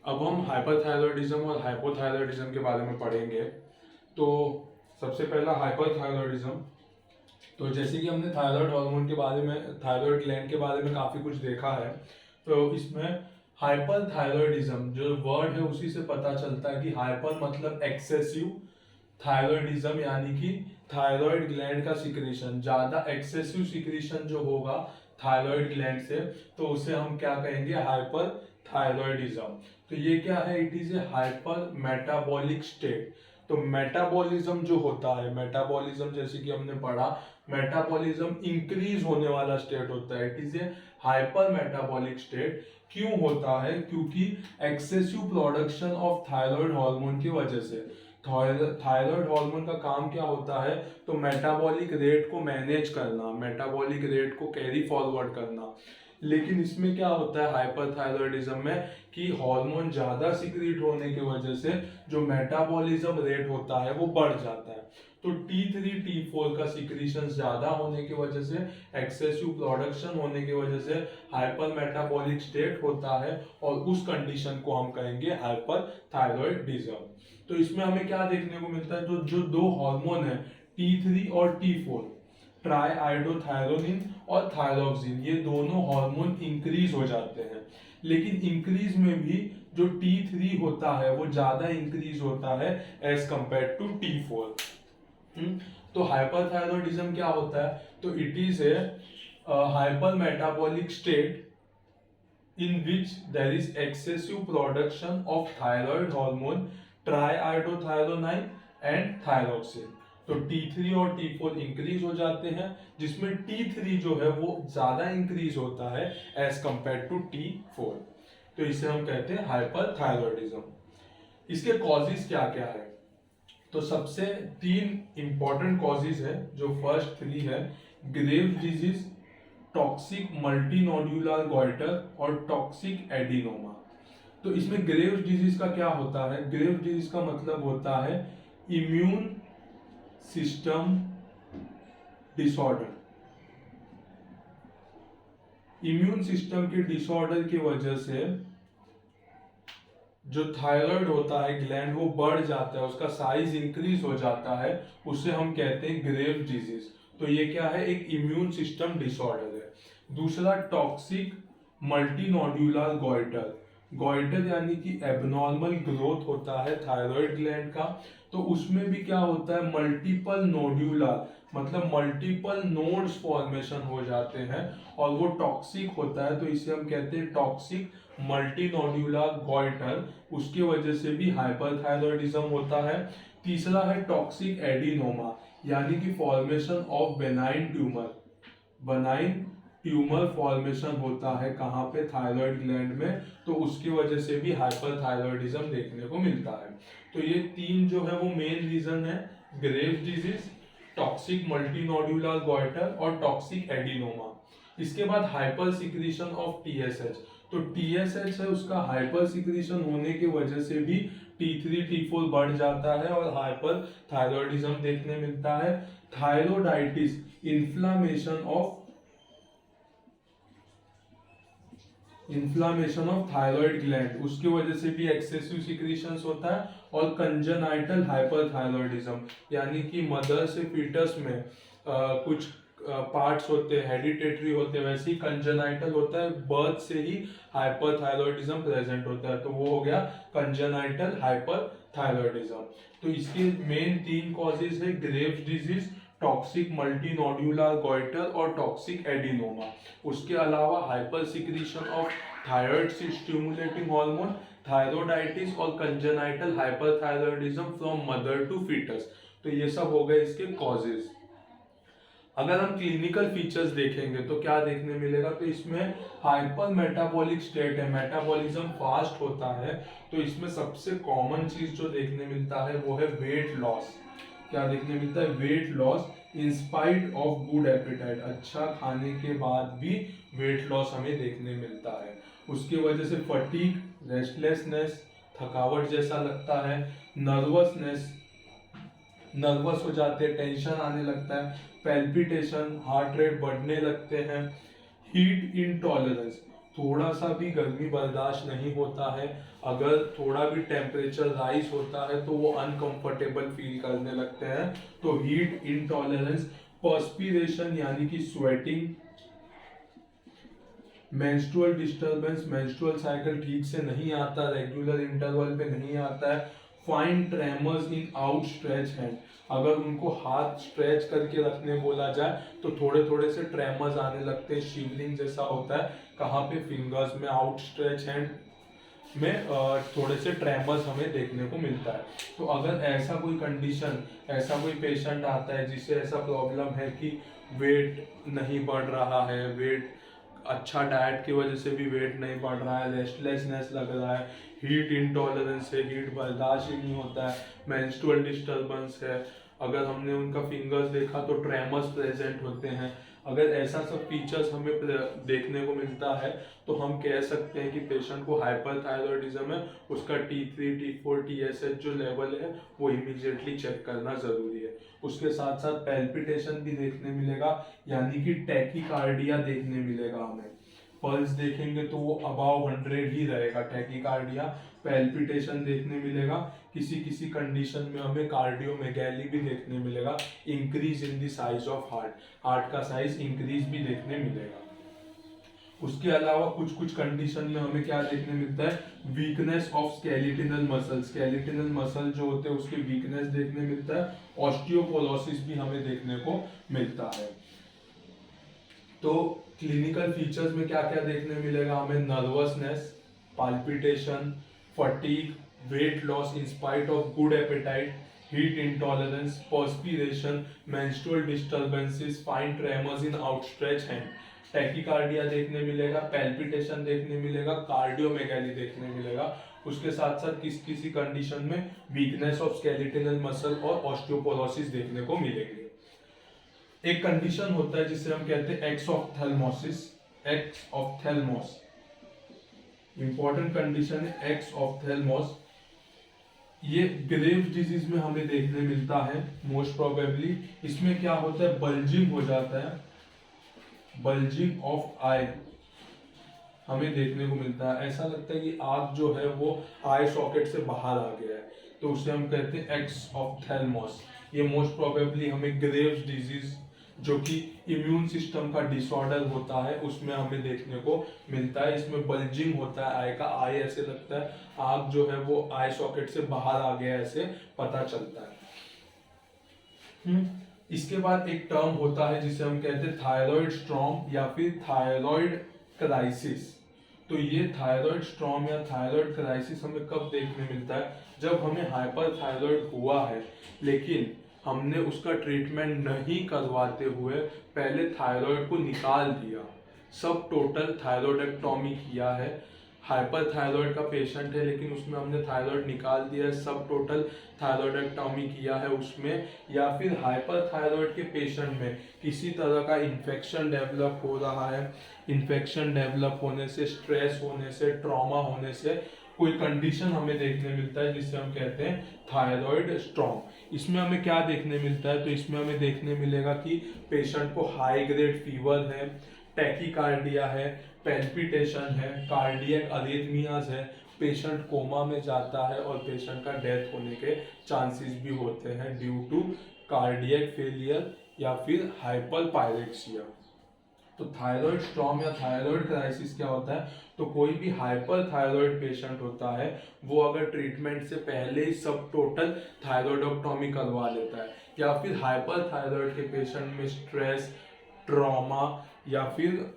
अब हम हाइपरथायरॉयडिज्म और हाइपोथायरॉयडिज्म के बारे में पढ़ेंगे। तो सबसे पहला हाइपरथायरॉयडिज्म। तो जैसे कि हमने थायराइड हार्मोन के बारे में, थायराइड ग्लैंड के बारे में काफ़ी कुछ देखा है। तो इसमें हाइपरथायरॉयडिज्म जो वर्ड है उसी से पता चलता है कि हाइपर मतलब एक्सेसिव, थायरॉयडिज्म यानी कि थायराइड ग्लैंड का सिक्रीशन, ज़्यादा एक्सेसिव सिक्रीशन जो होगा थायराइड ग्लैंड से, तो उसे हम क्या कहेंगे, हाइपर थायरॉयडिज्म। तो ये क्या है, it is A hyper metabolic state. तो मेटाबॉलिज्म जो होता है, मेटाबॉलिज्म जैसे कि हमने पढ़ा, मेटाबॉलिज्म इंक्रीज होने वाला स्टेट होता है। It is A hyper metabolic state. क्यों होता है? क्योंकि excessive production of thyroid hormone की वजह से। थायराइड हार्मोन का काम क्या होता है? तो मेटाबॉलिक रेट को मैनेज करना, मेटाबॉलिक रेट को कैरी फॉरवर्ड करना। लेकिन इसमें क्या होता है हाइपरथायरॉयडिज्म में, कि हार्मोन ज्यादा सिक्रीट होने की वजह से जो मेटाबॉलिज्म रेट होता है वो बढ़ जाता है। तो T3 T4 का सिक्रीशन ज्यादा होने की वजह से, एक्सेसिव प्रोडक्शन होने की वजह से हाइपर मेटाबॉलिक स्टेट होता है, और उस कंडीशन को हम कहेंगे हाइपरथायरॉयडिज्म। तो इसमें हमें क्या देखने को मिलता है, तो जो दो हार्मोन है T3 और T4, ट्राई आइडोथायरोनिन और थायरोक्सिन, ये दोनों हार्मोन इंक्रीज हो जाते हैं। लेकिन इंक्रीज में भी जो T3 होता है वो ज्यादा इंक्रीज होता है एज कंपेयर टू T4। तो हाइपरथायरॉयडिज्म क्या होता है? तो it is A hyper metabolic state in which there is excessive production of thyroid hormone triiodothyronine and thyroxine। तो T3 और T4 इंक्रीज हो जाते हैं, जिसमें T3 जो है वो ज्यादा इंक्रीज होता है एज कंपेयर टू T4। तो इसे हम कहते हैं हाइपरथायरॉयडिज्म। इसके कॉजेज क्या क्या है? तो सबसे तीन इंपॉर्टेंट कॉजेज है। जो फर्स्ट थ्री है, Graves disease, toxic multinodular goitre और टॉक्सिक एडिनोमा। तो इसमें ग्रेव्स डिजीज का क्या होता है? ग्रेव्स डिजीज का मतलब होता है immune system disorder. Immune system के डिसऑर्डर की वजह से जो थायराइड होता है ग्लैंड वो बढ़ जाता है, उसका साइज इंक्रीज हो जाता है, उसे हम कहते हैं ग्रेव डिजीज। तो ये क्या है? एक इम्यून सिस्टम डिसऑर्डर है। दूसरा टॉक्सिक मल्टीनोड्यूलर गॉइटर। गॉइटर यानी कि एबनॉर्मल ग्रोथ होता है थायराइड ग्लैंड का। तो उसमें भी क्या होता है, मल्टीपल नोड्यूलर मतलब मल्टीपल नोड्स फॉर्मेशन हो जाते हैं, और वो टॉक्सिक होता है। तो इसे हम कहते हैं टॉक्सिक मल्टीनोड्यूलर गॉइटर। उसकी वजह से भी हाइपरथायरॉयडिज्म होता है। तीसरा है टॉक्सिक एडिनोमा, यानी कि formation of benign tumour. Benign tumour formation होता है कहाँ पे? थायराइड ग्लैंड में। तो उसकी वजह से भी हाइपरथायरॉयडिज्म देखने को मिलता है। तो ये तीन जो है वो मेन रीजन है, Graves disease, toxic multinodular goitre और टॉक्सिक एडिनोमा। इसके बाद हाइपर सिक्रीशन ऑफ टीएसएच। तो टीएसएच है उसका हाइपर सिक्रीशन होने की वजह से भी T3 T4 बढ़ जाता है और हाइपर थायरॉयडिज्म देखने मिलता है। Thyroiditis, inflammation of thyroid gland, उसकी वजह से भी एक्सेसिव सिक्रीशंस होता है। और कंजेनाइटल हाइपरथायरॉयडिज्म, यानी कि मदर से फीटस में कुछ पार्ट्स होते हैं हेरिडिटरी होते हैं, वैसे ही कंजेनाइटल होता है, बर्थ से ही हाइपरथायरॉयडिज्म प्रेजेंट होता है। तो वो हो गया कंजेनाइटल हाइपरथायरॉयडिज्म। तो इसके मेन तीन कॉजेज है, Graves disease, toxic multinodular goitre और टॉक्सिक एडिनोमा। उसके अलावा hypersecretion of thyroid stimulating hormone, thyroiditis और congenital hyperthyroidism from mother to foetus. तो ये सब हो गए इसके कॉजेज। अगर हम क्लिनिकल फीचर्स देखेंगे तो क्या देखने मिलेगा? तो इसमें हाइपर मेटाबॉलिक स्टेट है, मेटाबॉलिज्म फास्ट होता है। तो इसमें सबसे कॉमन चीज जो देखने मिलता है वो है वेट लॉस। क्या देखने मिलता है? Weight loss in spite of good appetite. अच्छा खाने के बाद भी वेट लॉस हमें देखने मिलता है। उसकी वजह से फटीग, रेस्टलेसनेस, थकावट जैसा लगता है, नर्वसनेस, नर्वस हो जाते हैं, टेंशन आने लगता है, पैल्पिटेशन, हार्ट रेट बढ़ने लगते हैं, हीट इंटॉलरेंस, थोड़ा सा भी गर्मी बर्दाश्त नहीं होता है, अगर थोड़ा भी टेम्परेचर राइज होता है तो वो अनकंफर्टेबल फील करने लगते हैं। तो हीट इंटॉलरेंस, पर्सपिरेशन यानी कि sweating, menstrual disturbance, menstrual cycle ठीक से नहीं आता, रेगुलर इंटरवल पे नहीं आता है, fine tremors in outstretch hand, अगर उनको हाथ स्ट्रेच करके रखने बोला जाए तो थोड़े थोड़े से ट्रेमर्स आने लगते हैं, शिवरिंग जैसा होता है, कहाँ पे, फिंगर्स में, आउटस्ट्रेच हैंड में थोड़े से ट्रेमर्स हमें देखने को मिलता है। तो अगर ऐसा कोई कंडीशन, ऐसा कोई पेशेंट आता है जिसे ऐसा प्रॉब्लम है कि वेट नहीं बढ़ रहा है, वेट अच्छा डाइट की वजह से भी वेट नहीं बढ़ रहा है, रेस्टलेसनेस लग रहा है, हीट इंटॉलरेंस है, हीट बर्दाश्त ही नहीं होता है, मेंस्ट्रुअल डिस्टर्बेंस है, अगर हमने उनका फिंगर्स देखा तो ट्रेमर्स प्रेजेंट होते हैं, अगर ऐसा सब फीचर्स हमें देखने को मिलता है तो हम कह सकते हैं कि पेशेंट को हाइपरथायरॉयडिज्म है, उसका T3, T4, TSH जो लेवल है वो इमीडिएटली चेक करना जरूरी है। उसके साथ साथ पैल्पिटेशन भी देखने मिलेगा, यानी कि टैकीकार्डिया देखने मिलेगा हमें, पल्स देखेंगे तो वो अबाव 100 ही रहेगा टैकीकार्डिया, पैल्पिटेशन देखने मिलेगा, किसी किसी कंडीशन में हमें कार्डियोमेगैली भी देखने मिलेगा, increase in the size of heart, heart का साइज इंक्रीज भी देखने मिलेगा। उसके अलावा कुछ कुछ कंडीशन में हमें क्या देखने मिलता है, weakness of skeletal muscle, skeletal muscle जो होते हैं उसके वीकनेस देखने मिलता है, ऑस्टियोपोरोसिस भी हमें देखने को मिलता है। तो क्लिनिकल फीचर्स में क्या क्या देखने मिलेगा हमें, nervousness, palpitation, fatigue, weight loss in spite of good appetite, heat intolerance, perspiration, menstrual disturbances, fine tremors in outstretch hand, tachycardia देखने मिलेगा, पैल्पिटेशन देखने मिलेगा, कार्डियोमेगैली देखने मिलेगा। उसके साथ साथ किसी कंडीशन में वीकनेस ऑफ स्केलेटल मसल और ऑस्टियोपोरोसिस देखने को मिलेगी। एक कंडीशन होता है जिसे हम कहते हैं एक्सऑफ्थेल्मोसिस, एक्सऑफ्थेल्मोस, इंपॉर्टेंट कंडीशन है एक्सऑफ्थेल्मोस। ये ग्रेव्स डिजीज में हमें देखने मिलता है मोस्ट प्रोबेबली। इसमें क्या होता है, बल्जिंग हो जाता है, बल्जिंग ऑफ आई हमें देखने को मिलता है, ऐसा लगता है कि आग जो है वो आई सॉकेट से बाहर आ गया है, तो उसे हम कहते हैं एक्सऑफ्थेल्मोस। ये मोस्ट प्रोबेबली हमें ग्रेव्स डिजीज जो कि इम्यून सिस्टम का डिसऑर्डर होता है उसमें हमें देखने को मिलता है। इसमें बल्जिंग होता है आई का, आई ऐसे लगता है आग जो है वो आई सॉकेट से बाहर आ गया ऐसे पता चलता है। इसके बाद एक टर्म होता है जिसे हम कहते हैं थायराइड स्ट्रॉम या फिर थायराइड क्राइसिस। तो ये थायराइड स्ट्रॉम या थायराइड क्राइसिस हमें कब देखने मिलता है, जब हमें हाइपरथायराइड हुआ है लेकिन हमने उसका ट्रीटमेंट नहीं करवाते हुए पहले थायराइड को निकाल दिया, सब टोटल थायराइडेक्टॉमी किया है, हाइपरथायराइड का पेशेंट है लेकिन उसमें हमने थायराइड निकाल दिया है, सब टोटल थायराइडेक्टॉमी किया है उसमें, या फिर हाइपरथायराइड के पेशेंट में किसी तरह का इन्फेक्शन डेवलप हो रहा है, इन्फेक्शन डेवलप होने से, स्ट्रेस होने से, ट्रॉमा होने से कोई कंडीशन हमें देखने मिलता है जिसे हम कहते हैं थायराइड स्ट्रॉम। इसमें हमें क्या देखने मिलता है, तो इसमें हमें देखने मिलेगा कि पेशेंट को हाई ग्रेड फीवर है, टैकीकार्डिया है, पैल्पिटेशन है, कार्डियक अरिथमियाज है, पेशेंट कोमा में जाता है और पेशेंट का डेथ होने के चांसेस भी होते हैं ड्यू टू कार्डियक फेलियर या फिर हाइपरपायरेक्सिया। तो थायराइड स्ट्रॉम या थायराइड क्राइसिस क्या होता है, तो कोई भी हाइपरथायराइड पेशेंट होता है वो अगर ट्रीटमेंट से पहले ही सब टोटल थायराइडोक्टॉमी करवा लेता है, या फिर हाइपरथायराइड के पेशेंट में स्ट्रेस, ट्रॉमा या फिर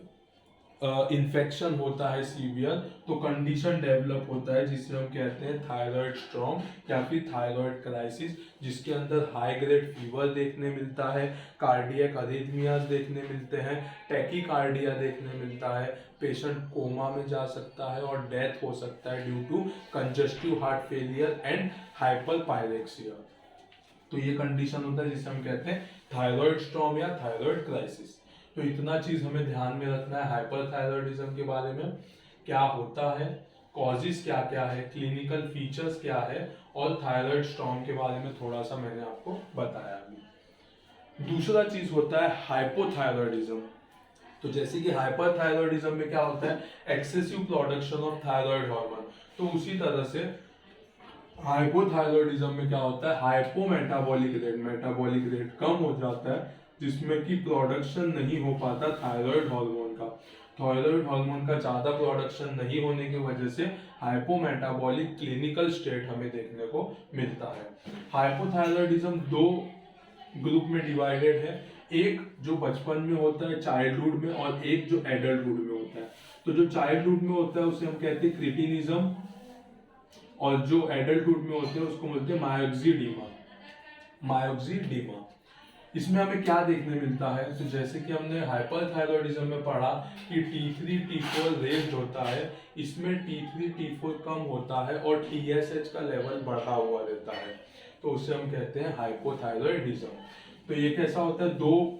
इन्फेक्शन होता है सीवियर, तो कंडीशन डेवलप होता है जिसे हम कहते हैं थायराइड स्ट्रॉम या फिर थायराइड क्राइसिस, जिसके अंदर हाई ग्रेड फीवर देखने मिलता है, कार्डियक अरिथमियाज देखने मिलते हैं, टैकीकार्डिया देखने मिलता है, पेशेंट कोमा में जा सकता है और डेथ हो सकता है due to congestive heart failure and hyperpyrexia. तो ये कंडीशन होता है जिसे हम कहते हैं थायराइड स्ट्रॉम या थायराइड क्राइसिस। तो इतना चीज हमें ध्यान में रखना है हाइपरथायरॉयडिज्म के बारे में, क्या होता है, कॉजेस क्या क्या है, क्लिनिकल फीचर्स क्या है, और थायराइड स्ट्रॉम के बारे में थोड़ा सा मैंने आपको बताया अभी। दूसरा चीज होता है हाइपोथायरॉयडिज्म। तो जैसे कि हाइपरथायरॉयडिज्म में क्या होता है, excessive production of thyroid hormone, तो उसी तरह से हाइपोथायरॉयडिज्म में क्या होता है, हाइपोमेटाबॉलिक रेट, मेटाबॉलिक रेट कम हो जाता है, जिसमें कि प्रोडक्शन नहीं हो पाता थायराइड हार्मोन का। थायराइड हार्मोन का ज्यादा प्रोडक्शन नहीं होने की वजह से हाइपोमेटाबॉलिक क्लिनिकल स्टेट हमें देखने को मिलता है। हाइपोथायरॉयडिज्म दो ग्रुप में डिवाइडेड है, एक जो बचपन में होता है चाइल्डहुड में, और एक जो एडल्टहुड में होता है। तो जो चाइल्डहुड में होता है उसे हम कहते हैं क्रिटिनिज्म, और जो एडल्टहुड में होते हैं उसको बोलते हैं मायोक्सिडिमा। मायोक्सिडिमा इसमें हमें क्या देखने मिलता है, तो जैसे कि हमने हाइपरथायरॉयडिज्म में पढ़ा कि T3 T4 रेंज होता है, इसमें T3 T4 कम होता है और TSH का लेवल बढ़ा हुआ रहता है, तो उसे हम कहते हैं हाइपोथायरॉयडिज्म। तो ये कैसा होता है, दो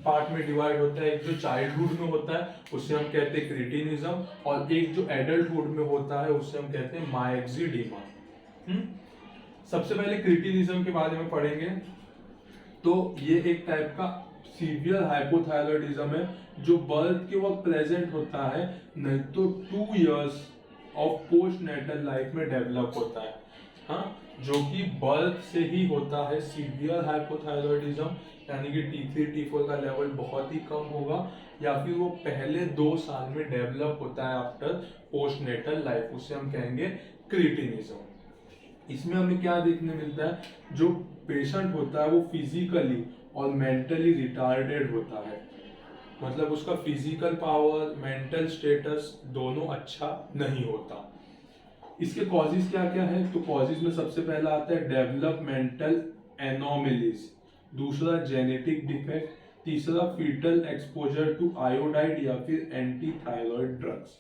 पार्ट में डिवाइड होता है, एक जो चाइल्डहुड में होता है उसे हम कहते हैं क्रिटिनिज्म, और एक जो एडल्टहुड में होता है उसे हम कहते हैं मायोक्सिडिमा। सबसे पहले क्रिटिनिज्म के बारे में पढ़ेंगे। तो ये एक टाइप का सीवियर हाइपोथायरॉयडिज्म है जो बर्थ के वक्त प्रेजेंट होता है, नहीं तो 2 years of postnatal life में डेवलप होता है। हाँ, जो कि बर्थ से ही होता है सीवियर हाइपोथायरॉयडिज्म, यानी कि T3 T4 का लेवल बहुत ही कम होगा, या फिर वो पहले 2 साल में डेवलप होता है आफ्टर पोस्ट नेटल लाइफ, उसे हम कहेंगे क्रिटिनिज्म। इसमें हमें क्या देखने मिलता है, जो पेशेंट होता है वो फिजिकली और मेंटली रिटार्डेड होता है, मतलब उसका फिजिकल पावर, मेंटल स्टेटस दोनों अच्छा नहीं होता। इसके कॉजेज क्या क्या है, तो कॉजेज में सबसे पहला आता है डेवलपमेंटल एनोमलीज, दूसरा जेनेटिक डिफेक्ट, तीसरा फीटल एक्सपोजर टू आयोडाइड या फिर एंटी थायराइड ड्रग्स।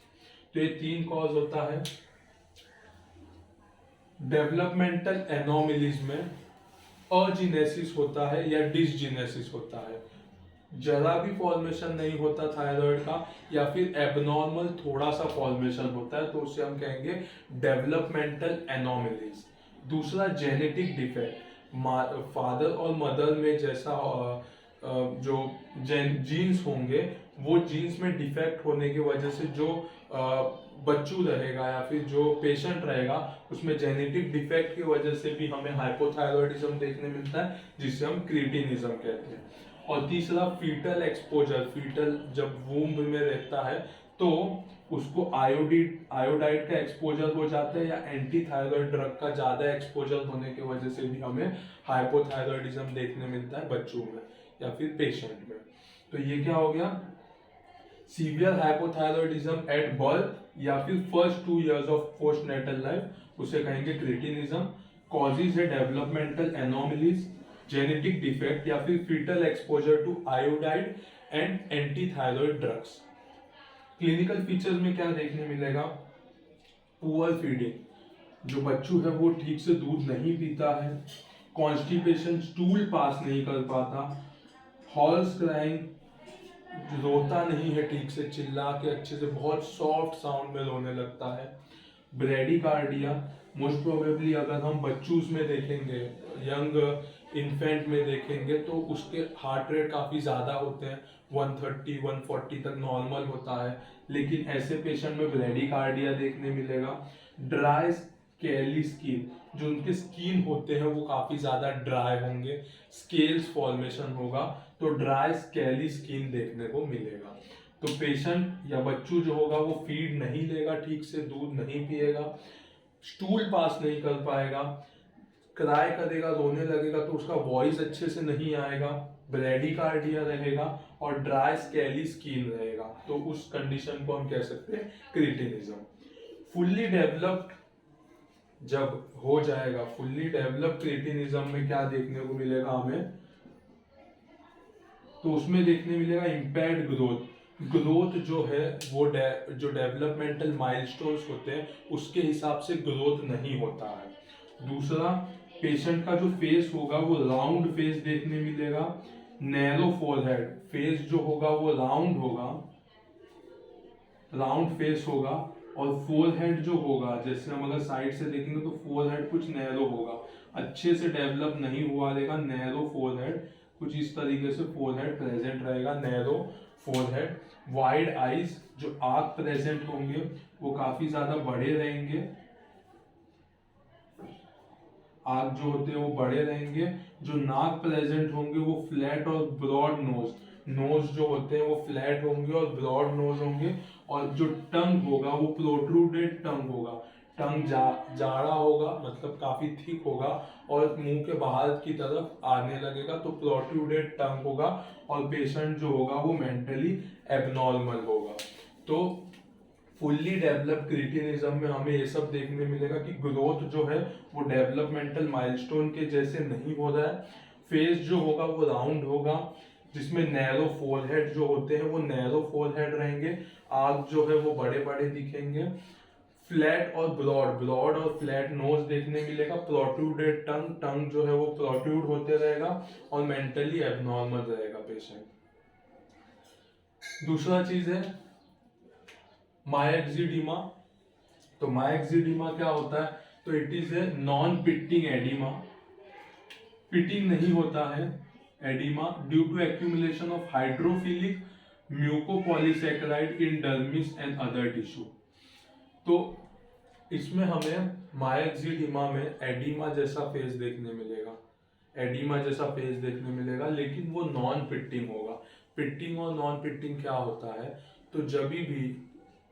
तो ये 3 कॉज होता है। डेवलपमेंटल एनोमलीज में अजीनेसिस होता है या डिसजीनेसिस होता है, जरा भी फॉर्मेशन नहीं होता थायराइड का, या फिर एबनॉर्मल थोड़ा सा फॉर्मेशन होता है, तो उसे हम कहेंगे डेवलपमेंटल एनोमलीज। दूसरा जेनेटिक डिफेक्ट, फादर और मदर में जैसा जो जीन्स होंगे, वो जीन्स में डिफेक्ट होने की वजह से जो बच्चू रहेगा या फिर जो पेशेंट रहेगा उसमें जेनेटिक डिफेक्ट की वजह से भी हमें हाइपोथायरॉयडिज्म देखने मिलता है, जिसे हम क्रिटिनिज्म कहते हैं। और तीसरा फीटल एक्सपोजर, फीटल जब वूम्ब में रहता है तो उसको आयोडाइड का एक्सपोजर हो जाता है, या एंटी थायराइड ड्रग का ज्यादा एक्सपोजर होने की वजह से भी हमें हाइपोथायरॉयडिज्म देखने मिलता है बच्चों में या फिर पेशेंट में। तो ये क्या हो गया, सीवियर हाइपोथायरॉयडिज्म एट बर्थ या फिर first 2 years of postnatal life, उसे कहेंगे क्रिटिनिज्म। कॉजेज है डेवलपमेंटल एनोमलीज, जेनेटिक डिफेक्ट या फिर foetal exposure to iodide and anti thyroid drugs. Clinical features में क्या देखने मिलेगा, पुअर फीडिंग, जो बच्चू है वो ठीक से दूध नहीं पीता है, कॉन्स्टिपेशन, स्टूल पास नहीं कर पाता, हॉर्स क्राइंग, रोता नहीं है ठीक से, चिल्ला के अच्छे से बहुत सॉफ्ट साउंड में रोने लगता है, ब्रेडिकार्डिया, मोस्ट प्रोबेबली अगर हम बच्चूस में देखेंगे, यंग इन्फेंट में देखेंगे तो उसके हार्ट रेट काफ़ी ज़्यादा होते हैं, 130 140 तक नॉर्मल होता है, लेकिन ऐसे पेशेंट में ब्रेडिकार्डिया देखने मिलेगा। ड्राई स्केली स्किन, जो उनके स्किन होते हैं वो काफ़ी ज़्यादा ड्राई होंगे, स्केल्स फॉर्मेशन होगा, तो ड्राई स्केली स्किन देखने को मिलेगा। तो पेशेंट या बच्चू जो होगा वो फीड नहीं लेगा ठीक से, दूध नहीं पिएगा, स्टूल पास नहीं कर पाएगा, क्राई करेगा, रोने लगेगा तो उसका वॉइस अच्छे से नहीं आएगा, ब्रेडिकार्डिया रहेगा और ड्राई स्केली स्किन रहेगा, तो उस कंडीशन को हम कह सकते हैं क्रिटिनिज्म। फुल्ली डेवलप्ड जब हो जाएगा, फुल्ली डेवलप्ड क्रिटिनिज्म में क्या देखने को मिलेगा हमें, तो उसमें देखने मिलेगा इम्पेयर्ड ग्रोथ, ग्रोथ जो है वो जो डेवलपमेंटल माइलस्टोन्स होते हैं उसके हिसाब से ग्रोथ नहीं होता है। दूसरा, पेशेंट का जो फेस होगा वो राउंड फेस देखने मिलेगा, नैरो फोरहेड, फेस जो होगा वो राउंड होगा, राउंड फेस होगा, और फोरहेड जो होगा, जैसे हम अगर साइड से देखेंगे तो फोरहेड कुछ नैरो होगा, अच्छे से डेवलप नहीं हुआ रहेगा, नैरो फोरहेड, कुछ कुछ इस तरीके से फोरहेड प्रेजेंट रहेगा, नैरो फोरहेड, वाइड आईज, जो आंख प्रेजेंट होंगे वो काफी ज्यादा बड़े रहेंगे, आंख जो होते हैं वो बड़े रहेंगे, जो नाक प्रेजेंट होंगे वो फ्लैट और ब्रॉड नोज, नोज जो होते हैं वो फ्लैट होंगे और ब्रॉड नोज होंगे, और जो टंग होगा वो प्रोट्रूडेड टंग होगा, टंग जाड़ा होगा, मतलब काफी थिक होगा और मुंह के बाहर की तरफ आने लगेगा, तो प्रोट्रूडेड टंग होगा, और पेशेंट जो होगा वो मेंटली एबनॉर्मल होगा। तो फुल्ली डेवलप्ड क्रिटिनिज्म में हमें ये सब देखने मिलेगा कि ग्रोथ जो है वो डेवलपमेंटल माइलस्टोन के जैसे नहीं हो रहा है, फेस जो होगा वो राउंड होगा, जिसमें नैरो फोरहेड जो होते हैं वो नैरो फोरहेड रहेंगे, आंख जो है वो बड़े बड़े दिखेंगे, फ्लैट और ब्रॉड, ब्रॉड और फ्लैट नोज देखने मिलेगा, प्रोट्रूडेड टंग, टंग जो है वो प्रोट्रूड होते रहेगा, और मेंटली एबनॉर्मल रहेगा पेशेंट। दूसरा चीज है मायक्सिडिमा। तो मायक्सिडिमा क्या होता है? तो it is a non pitting oedema, pitting नहीं होता है oedema, due to accumulation of hydrophilic mucopolysaccharide in dermis and other tissue. तो इसमें हमें मायक्सिडिमा में एडिमा जैसा फेस देखने मिलेगा, एडिमा जैसा फेस देखने मिलेगा, लेकिन वो नॉन पिटिंग होगा। पिटिंग और नॉन पिटिंग क्या होता है? तो जब भी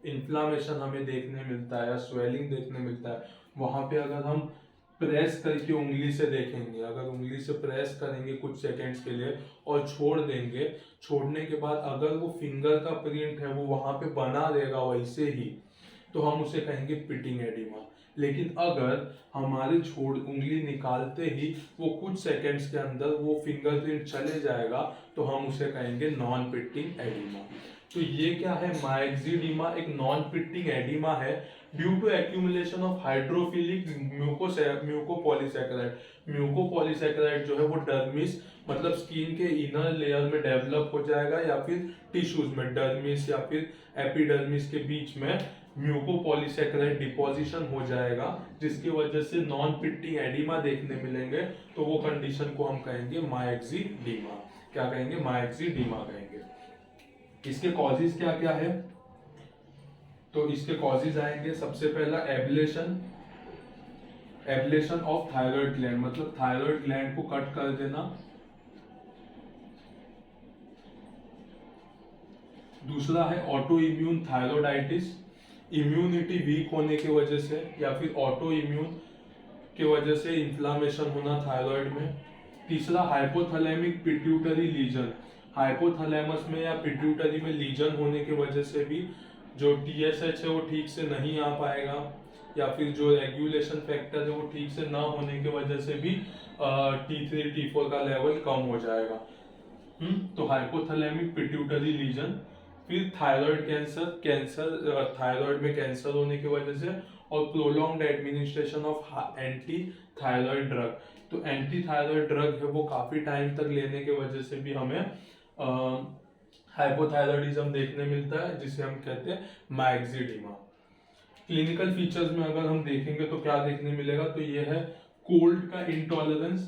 इन्फ्लामेशन हमें देखने मिलता है या स्वेलिंग देखने मिलता है, वहां पे अगर हम प्रेस करके उंगली से देखेंगे, अगर उंगली से प्रेस करेंगे कुछ सेकेंड्स के लिए और छोड़ देंगे, छोड़ने के बाद अगर वो फिंगर का प्रिंट है वो वहां पे बना रहेगा वैसे ही, तो हम उसे कहेंगे पिटिंग एडिमा। लेकिन अगर हमारे छोड़ उंगली निकालते ही वो कुछ सेकेंड्स के अंदर वो फिंगरप्रिंट चले जाएगा, तो हम उसे कहेंगे नॉन पिटिंग एडिमा। तो ये क्या है? मायक्सिडिमा एक नॉन पिटिंग एडिमा है due to accumulation of hydrophilic mucopolysaccharide. Mucopolysaccharide जो है वो डर्मिस मतलब स्किन के इनर लेयर में डेवलप हो जाएगा, या फिर टिश्यूज में डर्मिस या फिर एपिडर्मिस के बीच में म्यूकोपॉलीसैकेराइड डिपोजिशन हो जाएगा, जिसकी वजह से नॉन पिटिंग एडिमा देखने मिलेंगे। तो वो कंडीशन को हम कहेंगे मायक्सिडिमा। क्या कहेंगे? मायक्सिडिमा कहेंगे। इसके कॉजेज क्या क्या है? तो इसके कॉजेज आएंगे, सबसे पहला ablation, ablation of thyroid gland, मतलब थायराइड ग्लैंड को कट कर देना। दूसरा है ऑटो इम्यून थायरोइडाइटिस, इम्यूनिटी वीक होने की वजह से या फिर ऑटो इम्यून की वजह से इन्फ्लामेशन होना थायराइड में। तीसरा हाइपोथैलेमिक पिट्यूटरी लीजन, हाइपोथैलेमस में या पिट्यूटरी में लीजन होने की वजह से भी जो TSH है वो ठीक से नहीं आ पाएगा, या फिर जो रेगुलेशन फैक्टर है वो ठीक से ना होने की वजह से भी T3 T4 का लेवल कम हो जाएगा। तो हाइपोथैलेमिक पिट्यूटरी लीजन। फिर थायराइड कैंसर, कैंसर थायराइड में कैंसर होने की वजह से, और prolonged administration of anti thyroid drug. तो एंटी थायराइड ड्रग है वो काफी टाइम तक लेने की वजह से भी हमें हाइपोथायरॉयडिज्म देखने मिलता है, जिसे हम कहते हैं मायक्सिडिमा। क्लिनिकल फीचर्स में अगर हम देखेंगे तो क्या देखने मिलेगा? तो ये है कोल्ड का इंटॉलरेंस,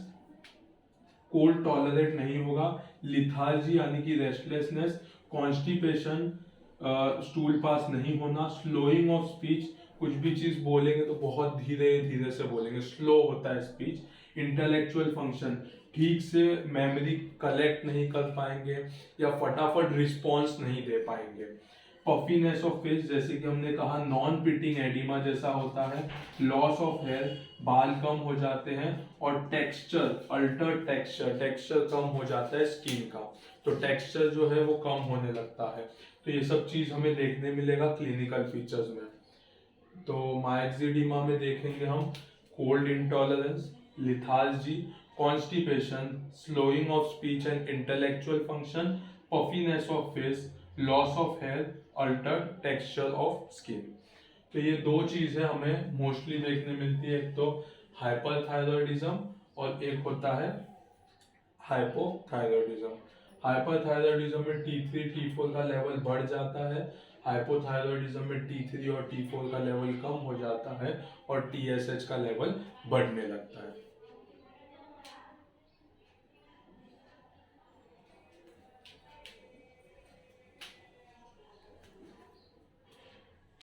कोल्ड टॉलरेट नहीं होगा, लिथार्जी यानी कि रेस्टलेसनेस, कॉन्स्टिपेशन, स्टूल पास नहीं होना, स्लोइंग ऑफ स्पीच, कुछ भी चीज बोलेंगे तो बहुत धीरे धीरे से बोलेंगे, स्लो होता है स्पीच। इंटेलेक्चुअल फंक्शन, ठीक से मेमोरी कलेक्ट नहीं कर पाएंगे या फटाफट रिस्पॉन्स नहीं दे पाएंगे। पफीनेस ऑफ फेस, जैसे कि हमने कहा नॉन पिटिंग एडिमा जैसा होता है। लॉस ऑफ हेयर, बाल कम हो जाते हैं। और टेक्सचर, अल्टर्ड टेक्सचर, टेक्सचर कम हो जाता है स्किन का, तो टेक्सचर जो है वो कम होने लगता है। तो ये सब चीज हमें देखने मिलेगा क्लिनिकल फीचर्स में। तो मायक्सिडिमा में देखेंगे हम cold intolerance, lethargy, constipation, slowing of speech and intellectual function, puffiness of face, loss of hair, altered texture of skin. तो ये दो चीजें हमें मोस्टली देखने मिलती है, एक तो हाइपरथायरॉयडिज्म और एक होता है हाइपोथायरॉयडिज्म। हाइपरथायरॉयडिज्म में T3 T4 का लेवल बढ़ जाता है, हाइपोथायरॉयडिज्म में T3 और T4 का लेवल कम हो जाता है और TSH का लेवल बढ़ने लगता है।